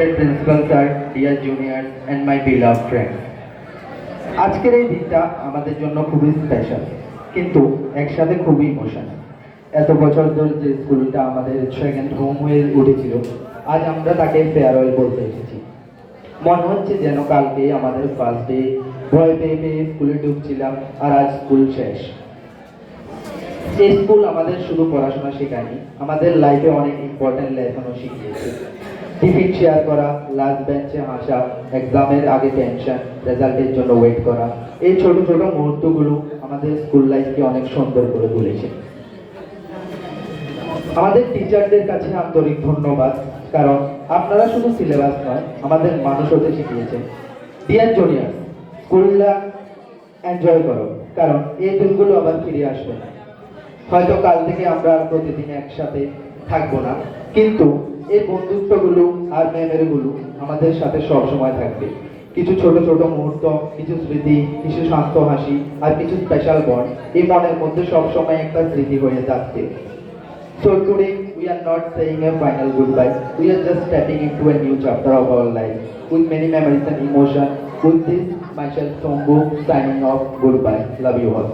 Respected Principal Sir, dear juniors and my beloved friends. আজকের এই দিনটা আমাদের জন্য খুবই স্পেশাল, কিন্তু একসাথে খুবই ইমোশনাল। এত বছর ধরে যে স্কুলটা আমাদের সেকেন্ড হোম হয়ে উঠেছিল, আজ আমরা তাকে ফেয়ারওয়েল বলতে এসেছি। মনে হচ্ছে যেন কালকে আমাদের ফার্স্ট ডে, ভয় পেয়ে পেয়ে স্কুলে ঢুকছিলাম, আর আজ স্কুল শেষ। এই স্কুল আমাদের শুধু পড়াশোনা শেখায়নি, আমাদের লাইফে অনেক ইম্পর্টেন্ট লেসনও শিখিয়েছে। টিফিন শেয়ার করা, লাস্ট বেঞ্চে হাসা, এক্সামের আগে টেনশন, রেজাল্টের জন্য ওয়েট করা, এই ছোট ছোট মুহূর্তগুলো আমাদের স্কুল লাইফকে অনেক সুন্দর করে তুলেছে। আমাদের টিচারদের কাছে আন্তরিক ধন্যবাদ, কারণ আপনারা শুধু সিলেবাস নয়, আমাদের মানুষ হতে শিখিয়েছেন। ডিয়ার জুনিয়র, স্কুলটা এনজয় করো, কারণ এই দিনগুলো আবার ফিরে আসবে না। হয়তো কাল থেকে আমরা প্রতিদিন একসাথে থাকবো না, কিন্তু এই বন্ধুত্বগুলো আর মেমোরিগুলো আমাদের সাথে সব সময় থাকবে। কিছু ছোট ছোট মুহূর্ত, কিছু স্মৃতি, কিছু শান্ত হাসি, আর কিছু স্পেশাল বন্ড এই মনের মধ্যে সব সময় একটা স্মৃতি হয়ে যাচ্ছে। So today we are not saying a final goodbye. We are just stepping into a new chapter of our life with many memories and emotion. With this, myself Sombu signing off. Goodbye. Love you all.